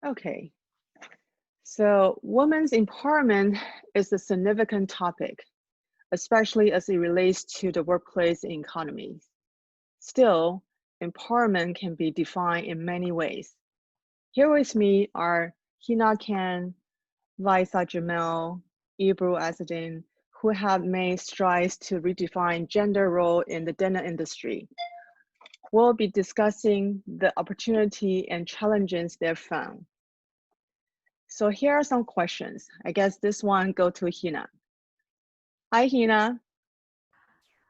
Okay, so women's empowerment is a significant topic, especially as it relates to the workplace and economy. Still, empowerment can be defined in many ways. Here with me are Hina, Faiza, Jamil, Ebru Ozaydin, who have made strides to redefine gender role in the denim industry. We'll be discussing the opportunity and challenges they've found. So here are some questions. I guess this one go to Hina. Hi, Hina.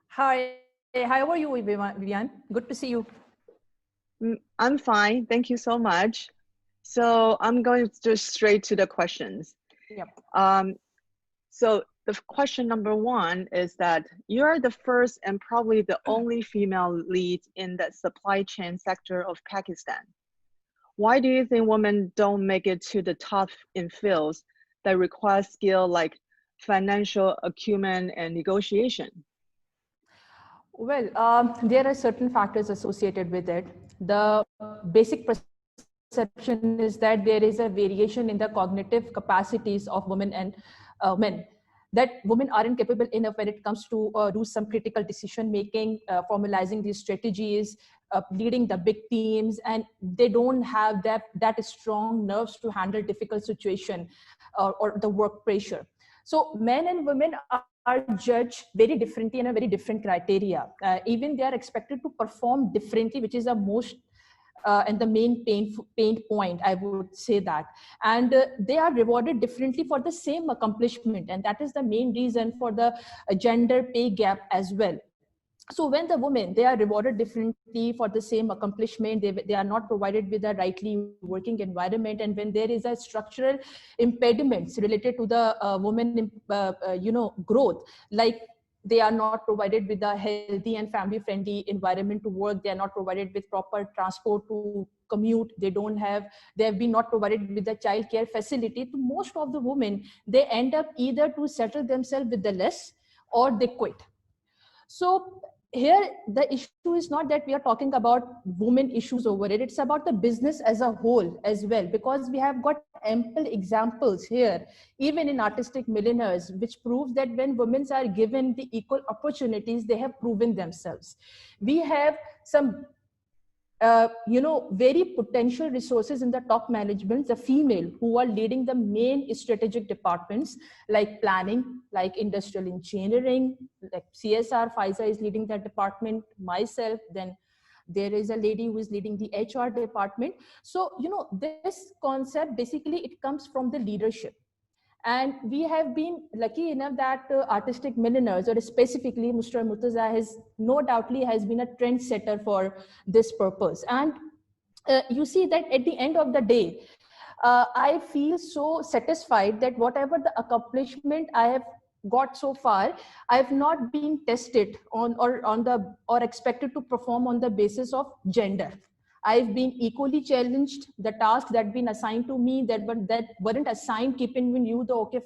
Hi, how are you, Vivian? Good to see you. I'm fine. Thank you so much. So I'm going just straight to the questions. Yep. So the question number one is that you're the first and probably the only female lead in the supply chain sector of Pakistan. Why do you think women don't make it to the top in fields that require skill like financial acumen and negotiation? Well, there are certain factors associated with it. The basic perception is that there is a variation in the cognitive capacities of women and men, that women aren't capable enough when it comes to do some critical decision making, formalizing these strategies, leading the big teams, and they don't have that strong nerves to handle difficult situation or the work pressure. So men and women are judged very differently in a very different criteria. Even they are expected to perform differently, which is the most and the main pain point, I would say that. And they are rewarded differently for the same accomplishment. And that is the main reason for the gender pay gap as well. So when the women, they are rewarded differently for the same accomplishment, they are not provided with a rightly working environment. And when there is a structural impediments related to the women, growth, like they are not provided with a healthy and family friendly environment to work. They are not provided with proper transport to commute. They have been not provided with the child care facility. To most of the women, they end up either to settle themselves with the less or they quit. So here, the issue is not that we are talking about women issues over it. It's about the business as a whole as well, because we have got ample examples here, even in artistic milliners, which proves that when women are given the equal opportunities, they have proven themselves. We have some very potential resources in the top management, the female who are leading the main strategic departments like planning, like industrial engineering, like CSR. Faiza is leading that department, myself, then there is a lady who is leading the HR department. So, this concept, basically, it comes from the leadership. And we have been lucky enough that artistic milliners, or specifically Mr. Murtaza, has no doubtly has been a trendsetter for this purpose. And you see that at the end of the day, I feel so satisfied that whatever the accomplishment I have got so far, I have not been tested or expected to perform on the basis of gender. I've been equally challenged. The tasks that been assigned to me that weren't assigned, keeping in view the okay,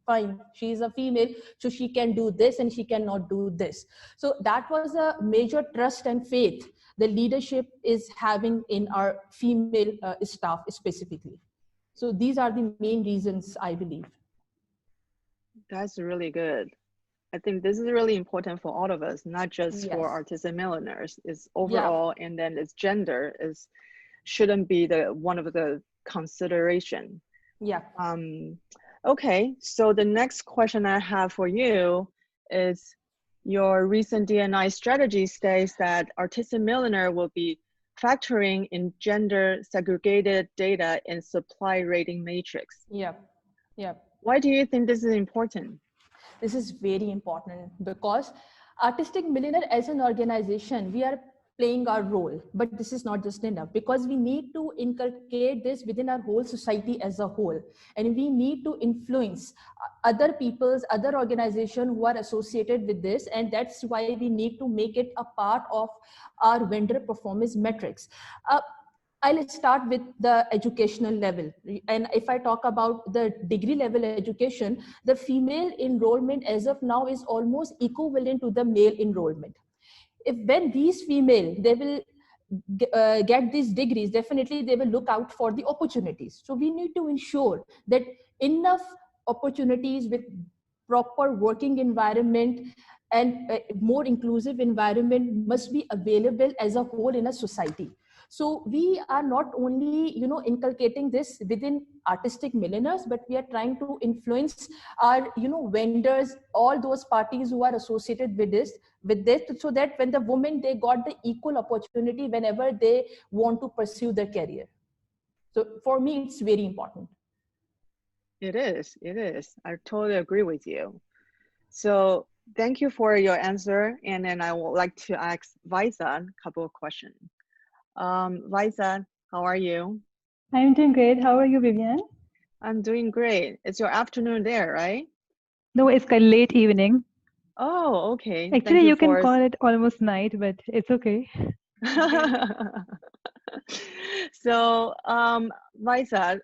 fine, she is a female, so she can do this and she cannot do this. So that was a major trust and faith the leadership is having in our female staff specifically. So these are the main reasons, I believe. That's really good. I think this is really important for all of us, not just Yes. for artists and milliners. It's overall, yeah. And then it's gender shouldn't be one of the consideration. Yeah. Okay, so the next question I have for you is, your recent D&I strategy states that artists and milliner will be factoring in gender segregated data in supply rating matrix. Yeah. Yeah. Why do you think this is important? This is very important because artistic milliner as an organization, we are playing our role, but this is not just enough, because we need to inculcate this within our whole society as a whole. And we need to influence other people's, other organizations who are associated with this. And that's why we need to make it a part of our vendor performance metrics. I'll start with the educational level. And if I talk about the degree level education, the female enrollment as of now is almost equivalent to the male enrollment. When these female, they will get these degrees, definitely they will look out for the opportunities. So we need to ensure that enough opportunities with proper working environment and a more inclusive environment must be available as a whole in a society. So we are not only, inculcating this within artistic milliners, but we are trying to influence our, vendors, all those parties who are associated with this, so that when the women, they got the equal opportunity whenever they want to pursue their career. So for me, it's very important. It is. It is. I totally agree with you. So thank you for your answer. And then I would like to ask Viza a couple of questions. Viza, how are you? I'm doing great. How are you, Vivian? I'm doing great. It's your afternoon there, right? No, it's kind of late evening. Oh, okay. Thank Actually, you you can for. call it almost night, but it's okay. So, Liza,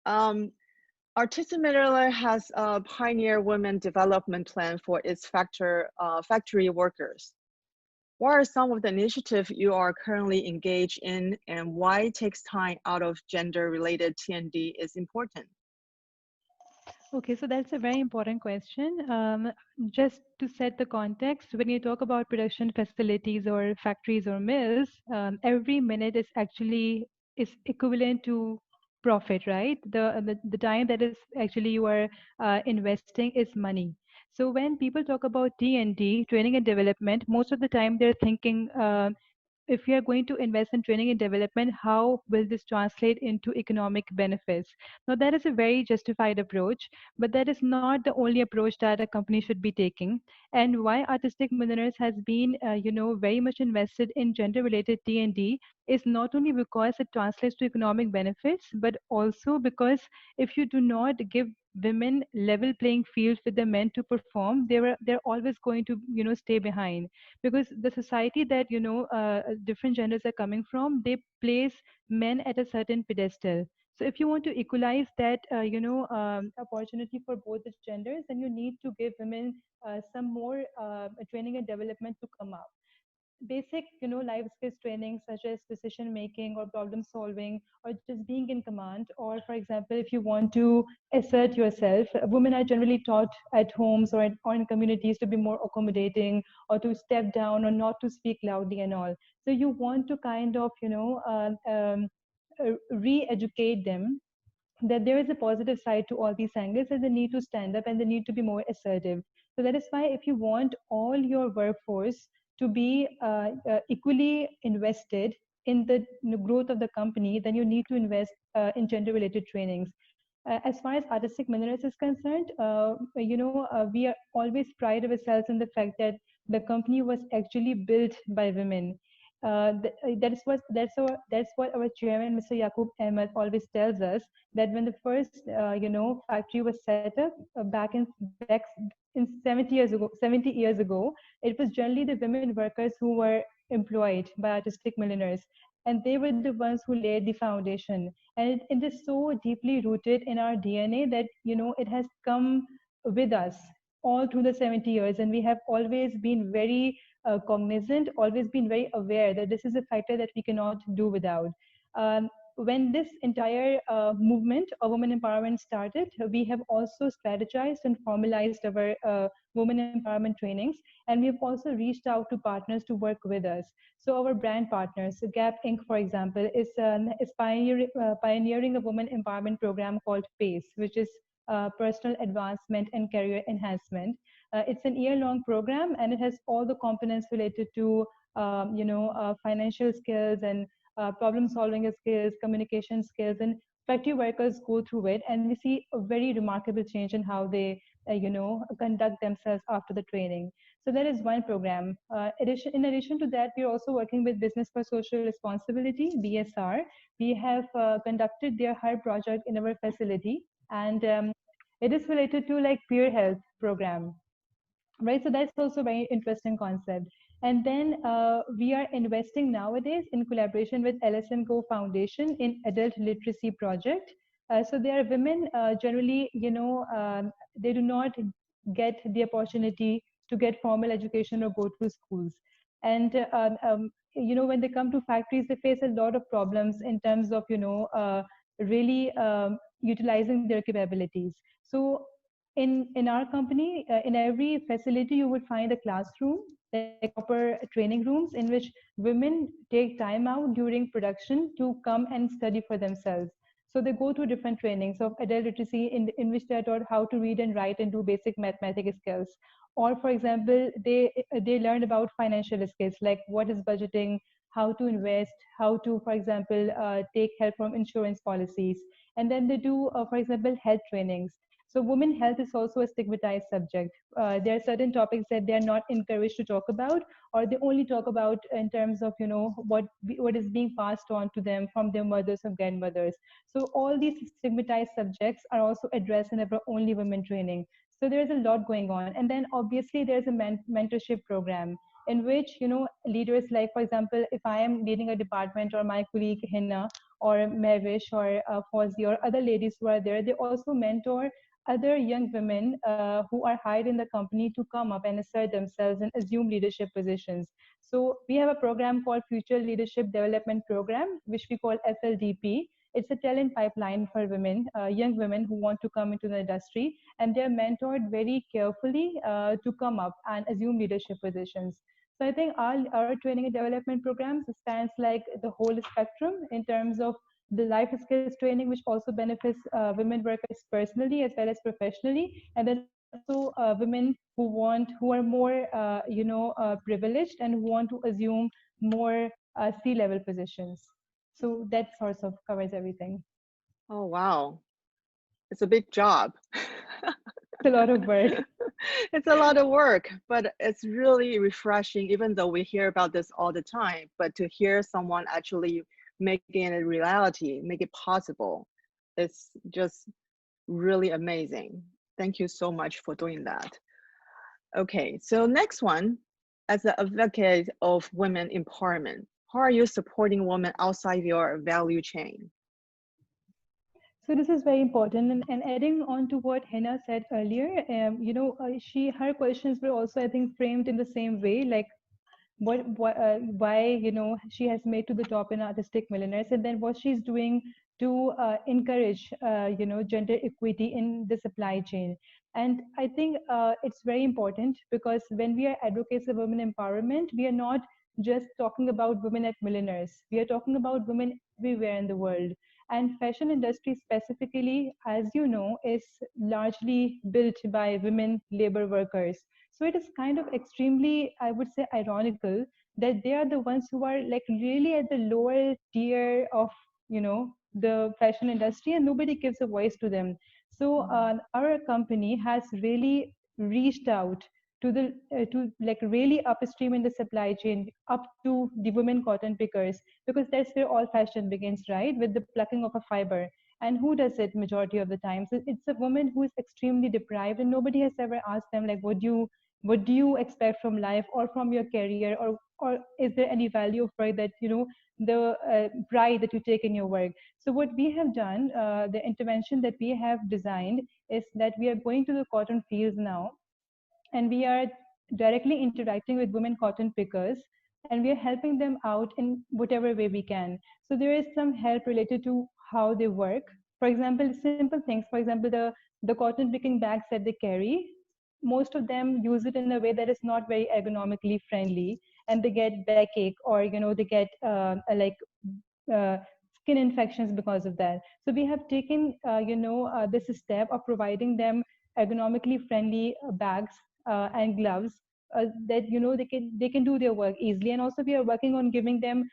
um, Artisan Miller has a pioneer women development plan for its factory workers. What are some of the initiatives you are currently engaged in, and why it takes time out of gender-related T&D is important? Okay, so that's a very important question. Just to set the context, when you talk about production facilities or factories or mills, every minute is equivalent to profit, right? The time that is actually you are investing is money. So when people talk about T&D, training and development, most of the time they're thinking if we are going to invest in training and development, how will this translate into economic benefits? Now, that is a very justified approach, but that is not the only approach that a company should be taking. And why Artistic Millionaires has been, very much invested in gender-related T&D is not only because it translates to economic benefits, but also because if you do not give women level playing field with the men to perform, they're always going to stay behind, because the society that different genders are coming from, they place men at a certain pedestal. So if you want to equalize that opportunity for both the genders, then you need to give women some more training and development to come up. Basic life skills training such as decision making or problem solving or just being in command, or for example if you want to assert yourself, women are generally taught at homes or in communities to be more accommodating or to step down or not to speak loudly and all. So you want to kind of re-educate them that there is a positive side to all these angles, and they need to stand up and they need to be more assertive. So that is why if you want all your workforce to be equally invested in the growth of the company, then you need to invest in gender related trainings. As far as Artistic Minerals is concerned, we are always pride ourselves in the fact that the company was actually built by women. That's what our chairman, Mr. Yaqub Ahmed, always tells us, that when the first factory was set up back in 70 years ago, it was generally the women workers who were employed by Artistic Milliners, and they were the ones who laid the foundation. And it is so deeply rooted in our DNA that it has come with us all through the 70 years, and we have always been very cognizant, always been very aware that this is a factor that we cannot do without. When this entire movement of women empowerment started, we have also strategized and formalized our women empowerment trainings, and we have also reached out to partners to work with us. So our brand partners, so Gap Inc., for example, is pioneering a women empowerment program called PACE, which is personal advancement and career enhancement. It's an year-long program, and it has all the components related to financial skills and problem-solving skills, communication skills, and factory workers go through it, and we see a very remarkable change in how they, conduct themselves after the training. So that is one program. In addition to that, we are also working with Business for Social Responsibility (BSR). We have conducted their HER project in our facility, and it is related to like peer health program, right? So that's also a very interesting concept. And then we are investing nowadays in collaboration with LS&Co Foundation in adult literacy project. So there are women generally, they do not get the opportunity to get formal education or go to schools. And when they come to factories, they face a lot of problems in terms of really utilizing their capabilities. So in our company, in every facility, you would find a classroom, like proper training rooms in which women take time out during production to come and study for themselves. So they go through different trainings of adult literacy in which they are taught how to read and write and do basic mathematical skills. Or for example, they learn about financial skills like what is budgeting, how to invest, how to, for example, take help from insurance policies. And then they do, for example, health trainings. So women health is also a stigmatized subject. There are certain topics that they are not encouraged to talk about, or they only talk about in terms of what is being passed on to them from their mothers or grandmothers. So all these stigmatized subjects are also addressed in our only women training. So there's a lot going on. And then obviously there's a mentorship program in which leaders, like for example, if I am leading a department, or my colleague Hina or Mavish or Fauzi or other ladies who are there, they also mentor other young women who are hired in the company to come up and assert themselves and assume leadership positions. So we have a program called Future Leadership Development Program, which we call FLDP. It's a talent pipeline for women, young women who want to come into the industry, and they're mentored very carefully to come up and assume leadership positions. So I think our training and development programs spans like the whole spectrum in terms of the life skills training, which also benefits women workers personally as well as professionally, and then also women who are more privileged and who want to assume more C-level positions. So that sort of covers everything. Oh, wow. It's a big job. It's a lot of work. It's a lot of work, but it's really refreshing, even though we hear about this all the time, but to hear someone actually making it a reality, make it possible, it's just really amazing. Thank you so much for doing that. Okay, so next one, as an advocate of women empowerment, how are you supporting women outside your value chain? So this is very important, and adding on to what Hina said earlier, her questions were also, I think, framed in the same way, like why she has made to the top in artistic milliners, and then what she's doing to encourage gender equity in the supply chain. And I think it's very important, because when we are advocates of women empowerment, we are not just talking about women at milliners, we are talking about women everywhere in the world. And fashion industry specifically, as you know, is largely built by women labor workers. So it is kind of extremely, I would say, ironical that they are the ones who are like really at the lower tier of, the fashion industry, and nobody gives a voice to them. So our company has really reached out to the to like really upstream in the supply chain, up to the women cotton pickers, because that's where all fashion begins, right, with the plucking of a fiber. And who does it majority of the times? It's a woman who is extremely deprived, and nobody has ever asked them like, what do you expect from life or from your career, or is there any value of work that the pride that you take in your work? So what we have done, the intervention that we have designed, is that we are going to the cotton fields now, and we are directly interacting with women cotton pickers, and we are helping them out in whatever way we can. So there is some help related to how they work. For example, simple things. For example, the cotton picking bags that they carry, most of them use it in a way that is not very ergonomically friendly, and they get backache, or they get uh, skin infections because of that. So we have taken this step of providing them ergonomically friendly bags and gloves, that they can do their work easily. And also we are working on giving them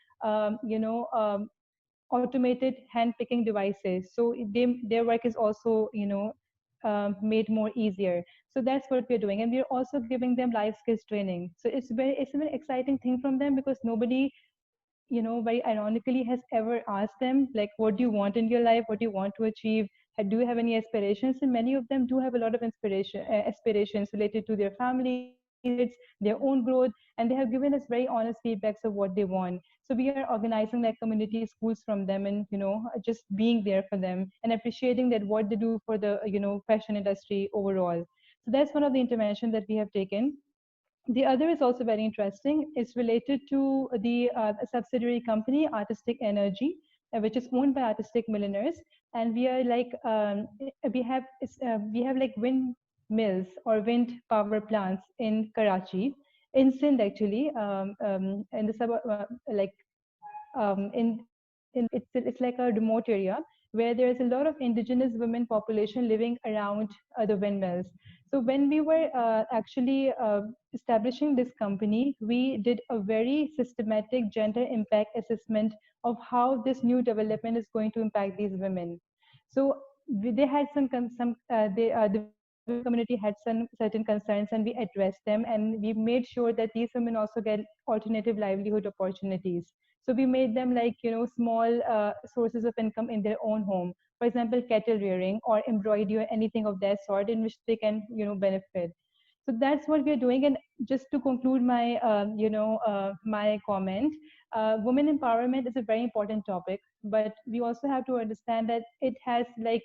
automated hand picking devices, so their work is also made more easier. So that's what we're doing, and we're also giving them life skills training. So it's a very exciting thing from them, because nobody very ironically has ever asked them like, what do you want in your life, what do you want to achieve, do you have any aspirations? And many of them do have a lot of aspirations related to their families, their own growth, and they have given us very honest feedbacks of what they want. So we are organizing like community schools from them, and just being there for them and appreciating that what they do for the fashion industry overall. So that's one of the interventions that we have taken. The other is also very interesting. It's related to the subsidiary company, Artistic Energy, which is owned by Artistic Milliners. And we are like, we have like wind mills or wind power plants in Karachi, in Sindh actually, in the suburb, it's like a remote area where there is a lot of indigenous women population living around the windmills. So when we were actually establishing this company, we did a very systematic gender impact assessment of how this new development is going to impact these women. So they had the community had some certain concerns, and we addressed them, and we made sure that these women also get alternative livelihood opportunities. So we made them like, small sources of income in their own home. For example, cattle rearing or embroidery or anything of that sort in which they can, benefit. So that's what we're doing. And just to conclude my, my comment, women empowerment is a very important topic, but we also have to understand that it has like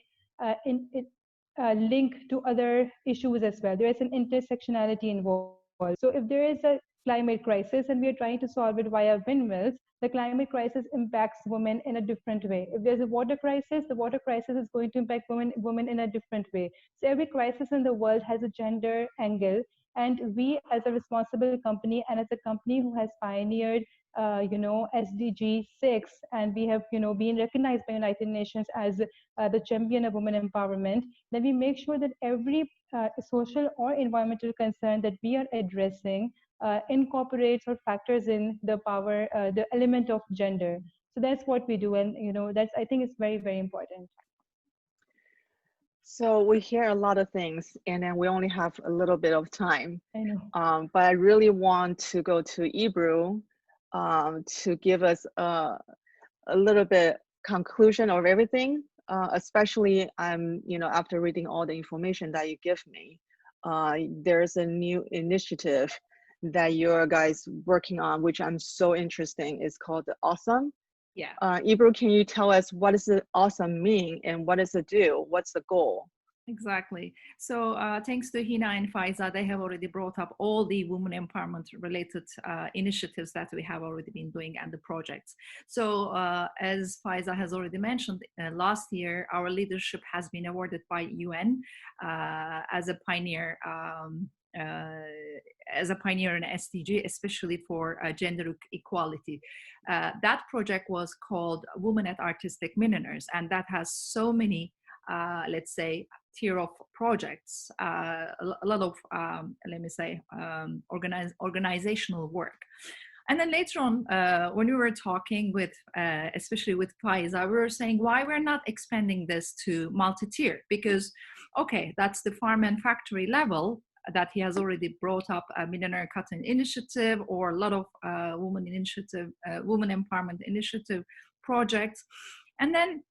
link to other issues as well. There is an intersectionality involved. So if there is a climate crisis and we are trying to solve it via windmills, the climate crisis impacts women in a different way. If there's a water crisis, the water crisis is going to impact women in a different way. So every crisis in the world has a gender angle. And we, as a responsible company and as a company who has pioneered, SDG 6, and we have, been recognized by United Nations as the champion of women empowerment, then we make sure that every social or environmental concern that we are addressing incorporates or factors in the power, the element of gender. So that's what we do. And, that's, I think it's very, very important. So we hear a lot of things, and then we only have a little bit of time. I know. But I really want to go to Ebru to give us a little bit conclusion of everything. Especially, after reading all the information that you give me, there's a new initiative that you guys working on, which I'm so interested in. It's called A.WE.SOME. Yeah. Ebru, can you tell us what does the A.WE.SOME mean and what does it do? What's the goal? Exactly. So thanks to Hina and Faiza, they have already brought up all the women empowerment related initiatives that we have already been doing and the projects. So as Faiza has already mentioned, last year our leadership has been awarded by UN as a pioneer in SDG, especially for gender equality. That project was called Women at Artistic Milliners, and that has so many, let's say, tier of projects, a lot of, organizational work. And then later on, when we were talking with, especially with Faiza, we were saying why we're not expanding this to multi-tier, because, okay, that's the farm and factory level, that he has already brought up a Millionaire Cotton Initiative or a lot of women empowerment initiative projects. And then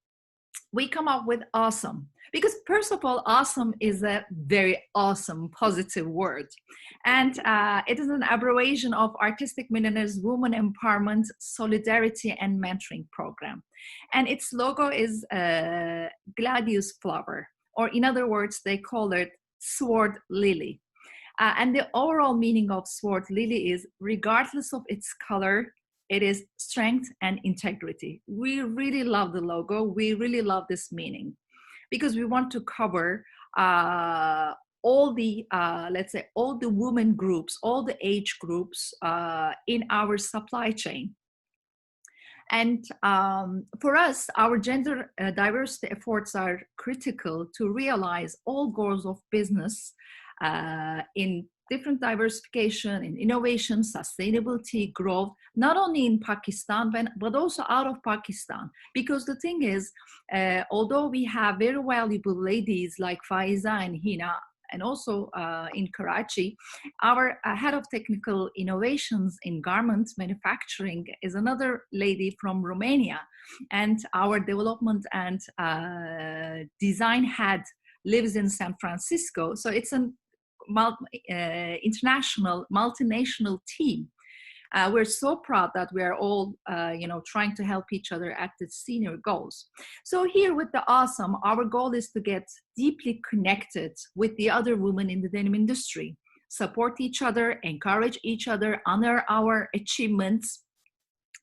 we come up with A.WE.SOME, because first of all, A.WE.SOME is a very awesome, positive word. And it is an abbreviation of Artistic Milliners Women Empowerment Solidarity and Mentoring Program. And its logo is gladius flower, or in other words, they call it sword lily. And the overall meaning of sword lily is, regardless of its color, it is strength and integrity. We really love the logo. We really love this meaning, because we want to cover all the, let's say, all the women groups, all the age groups in our supply chain. And for us, our gender diversity efforts are critical to realize all goals of business in different diversification, in innovation, sustainability, growth, not only in Pakistan, but also out of Pakistan. Because the thing is, although we have very valuable ladies like Faiza and Hina, and also in Karachi, our head of technical innovations in garment manufacturing is another lady from Romania. And our development and design head lives in San Francisco. So it's an international, multinational team. We're so proud that we are all, trying to help each other at the senior goals. So here with the A.WE.SOME, our goal is to get deeply connected with the other women in the denim industry, support each other, encourage each other, honor our achievements.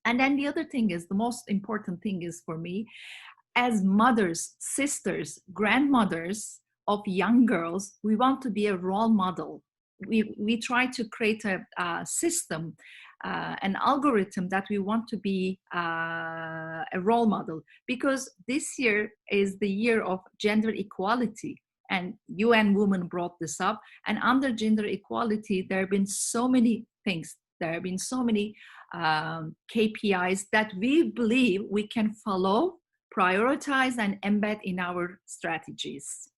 And then the other thing is, the most important thing is for me, as mothers, sisters, grandmothers of young girls, we want to be a role model. We try to create a system, an algorithm that we want to be a role model, because this year is the year of gender equality, and UN Women brought this up. And under gender equality, there have been so many things. There have been so many KPIs that we believe we can follow, prioritize, and embed in our strategies.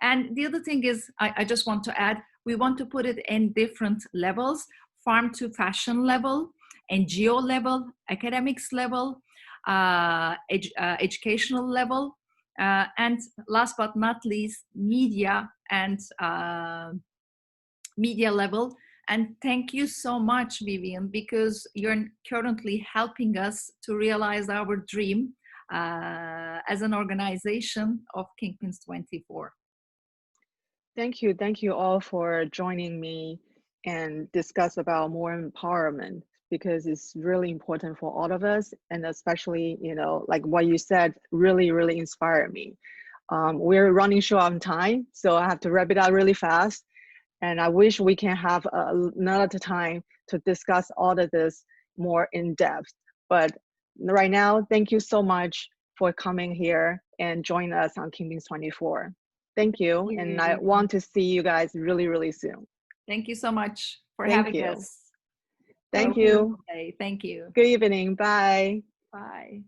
And the other thing is, I just want to add, we want to put it in different levels: farm to fashion level, NGO level, academics level, educational level, and last but not least, media and media level. And thank you so much, Vivian, because you're currently helping us to realize our dream as an organization of KINGPINS 24. Thank you. Thank you all for joining me and discuss about more empowerment, because it's really important for all of us. And especially, you know, like what you said, really, really inspired me. We're running short on time, so I have to wrap it up really fast. And I wish we can have another time to discuss all of this more in depth. But right now, thank you so much for coming here and joining us on KINGPINS 24. Thank you. And I want to see you guys really, really soon. Thank you so much for having us. Thank you. Thank you. Good evening. Bye. Bye.